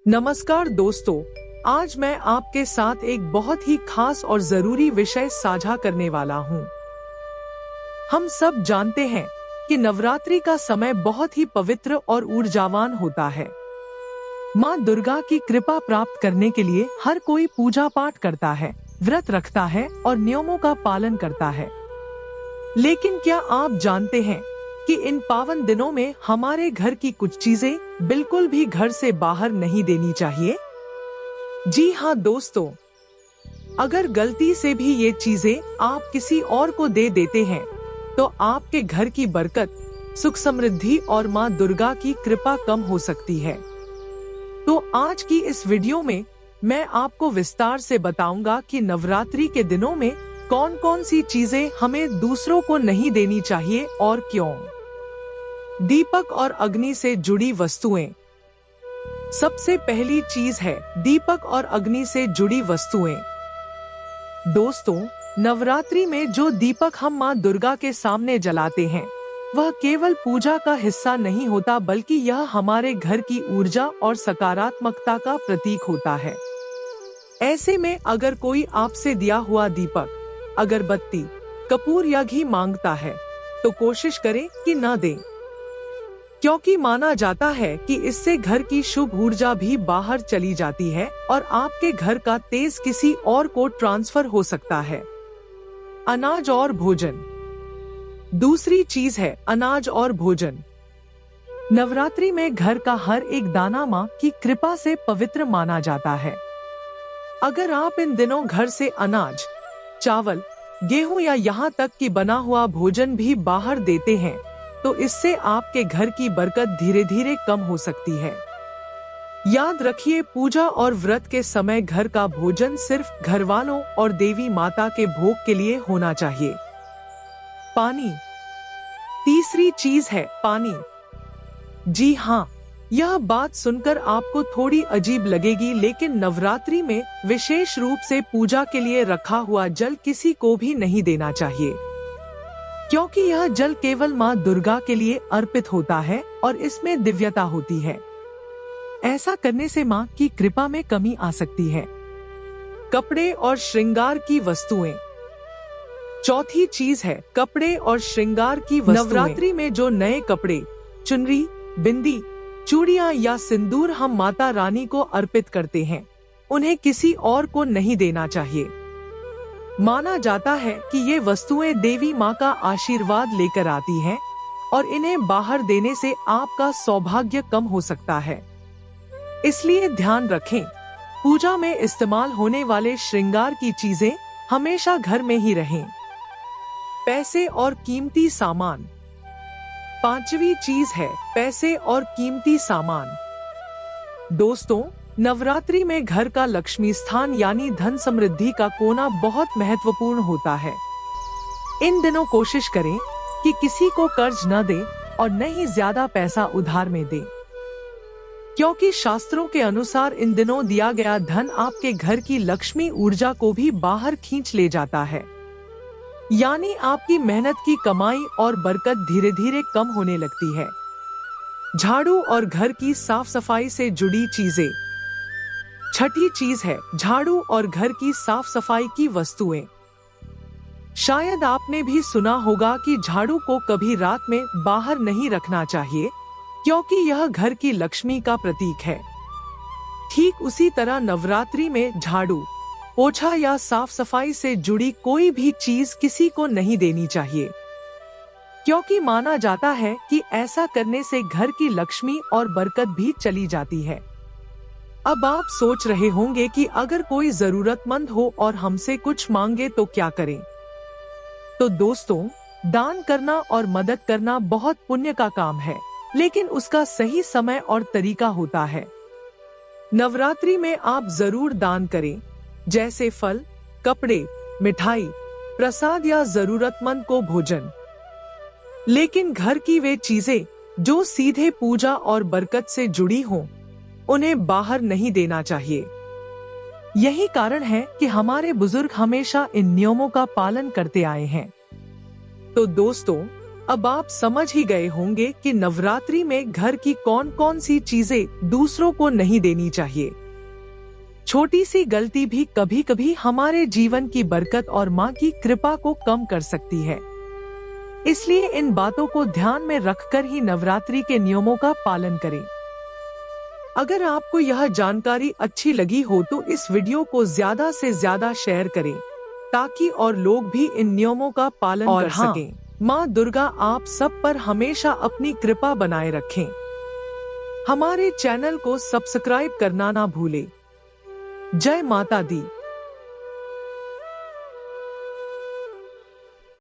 नमस्कार दोस्तों, आज मैं आपके साथ एक बहुत ही खास और जरूरी विषय साझा करने वाला हूँ। हम सब जानते हैं कि नवरात्रि का समय बहुत ही पवित्र और ऊर्जावान होता है। माँ दुर्गा की कृपा प्राप्त करने के लिए हर कोई पूजा पाठ करता है, व्रत रखता है और नियमों का पालन करता है। लेकिन क्या आप जानते हैं कि इन पावन दिनों में हमारे घर की कुछ चीजें बिल्कुल भी घर से बाहर नहीं देनी चाहिए? जी हाँ दोस्तों, अगर गलती से भी ये चीजें आप किसी और को दे देते हैं तो आपके घर की बरकत, सुख समृद्धि और माँ दुर्गा की कृपा कम हो सकती है। तो आज की इस वीडियो में मैं आपको विस्तार से बताऊंगा कि नवरात्रि के दिनों में कौन कौन सी चीजें हमें दूसरों को नहीं देनी चाहिए और क्यों। दीपक और अग्नि से जुड़ी वस्तुएं। सबसे पहली चीज है दीपक और अग्नि से जुड़ी वस्तुएं। दोस्तों, नवरात्रि में जो दीपक हम माँ दुर्गा के सामने जलाते हैं वह केवल पूजा का हिस्सा नहीं होता, बल्कि यह हमारे घर की ऊर्जा और सकारात्मकता का प्रतीक होता है। ऐसे में अगर कोई आपसे दिया हुआ दीपक, अगरबत्ती, कपूर या घी मांगता है तो कोशिश करें कि न दें, क्योंकि माना जाता है कि इससे घर की शुभ ऊर्जा भी बाहर चली जाती है और आपके घर का तेज किसी और को ट्रांसफर हो सकता है। अनाज और भोजन। दूसरी चीज है अनाज और भोजन। नवरात्रि में घर का हर एक दाना माँ की कृपा से पवित्र माना जाता है। अगर आप इन दिनों घर से अनाज, चावल, गेहूं या यहाँ तक कि बना हुआ भोजन भी बाहर देते हैं तो इससे आपके घर की बरकत धीरे धीरे कम हो सकती है। याद रखिए, पूजा और व्रत के समय घर का भोजन सिर्फ घर वालों और देवी माता के भोग के लिए होना चाहिए। पानी। तीसरी चीज है पानी। जी हाँ, यह बात सुनकर आपको थोड़ी अजीब लगेगी, लेकिन नवरात्रि में विशेष रूप से पूजा के लिए रखा हुआ जल किसी को भी नहीं देना चाहिए, क्योंकि यह जल केवल माँ दुर्गा के लिए अर्पित होता है और इसमें दिव्यता होती है। ऐसा करने से माँ की कृपा में कमी आ सकती है। कपड़े और श्रृंगार की वस्तुएं। चौथी चीज है कपड़े और श्रृंगार की वस्तुएं। नवरात्रि में जो नए कपड़े, चुनरी, बिंदी, चूड़ियां या सिंदूर हम माता रानी को अर्पित करते हैं, उन्हें किसी और को नहीं देना चाहिए। माना जाता है कि ये वस्तुएं देवी माँ का आशीर्वाद लेकर आती हैं और इन्हें बाहर देने से आपका सौभाग्य कम हो सकता है। इसलिए ध्यान रखें, पूजा में इस्तेमाल होने वाले श्रृंगार की चीजें हमेशा घर में ही रहें। पैसे और कीमती सामान। पांचवी चीज है पैसे और कीमती सामान। दोस्तों, नवरात्रि में घर का लक्ष्मी स्थान यानी धन समृद्धि का कोना बहुत महत्वपूर्ण होता है। इन दिनों कोशिश करें कि किसी को कर्ज न दें और न ही ज्यादा पैसा उधार में दें, क्योंकि शास्त्रों के अनुसार इन दिनों दिया गया धन आपके घर की लक्ष्मी ऊर्जा को भी बाहर खींच ले जाता है, यानी आपकी मेहनत की कमाई और बरकत धीरे धीरे कम होने लगती है। झाड़ू और घर की साफ सफाई से जुड़ी चीजें। छठी चीज है झाड़ू और घर की साफ सफाई की वस्तुएं। शायद आपने भी सुना होगा कि झाड़ू को कभी रात में बाहर नहीं रखना चाहिए, क्योंकि यह घर की लक्ष्मी का प्रतीक है। ठीक उसी तरह नवरात्रि में झाड़ू, पोछा या साफ सफाई से जुड़ी कोई भी चीज किसी को नहीं देनी चाहिए, क्योंकि माना जाता है कि ऐसा करने से घर की लक्ष्मी और बरकत भी चली जाती है। अब आप सोच रहे होंगे कि अगर कोई जरूरतमंद हो और हमसे कुछ मांगे तो क्या करें? तो दोस्तों, दान करना और मदद करना बहुत पुण्य का काम है, लेकिन उसका सही समय और तरीका होता है। नवरात्रि में आप जरूर दान करें, जैसे फल, कपड़े, मिठाई, प्रसाद या जरूरतमंद को भोजन। लेकिन घर की वे चीजें जो सीधे पूजा और बरकत से जुड़ी हों, उन्हें बाहर नहीं देना चाहिए। यही कारण है कि हमारे बुजुर्ग हमेशा इन नियमों का पालन करते आए हैं। तो दोस्तों, अब आप समझ ही गए होंगे कि नवरात्रि में घर की कौन कौन सी चीजें दूसरों को नहीं देनी चाहिए। छोटी सी गलती भी कभी कभी हमारे जीवन की बरकत और माँ की कृपा को कम कर सकती है। इसलिए इन बातों को ध्यान में रखकर ही नवरात्रि के नियमों का पालन करें। अगर आपको यह जानकारी अच्छी लगी हो तो इस वीडियो को ज्यादा से ज्यादा शेयर करें, ताकि और लोग भी इन नियमों का पालन कर सकें। माँ दुर्गा आप सब पर हमेशा अपनी कृपा बनाए रखें। हमारे चैनल को सब्सक्राइब करना ना भूलें। जय माता दी।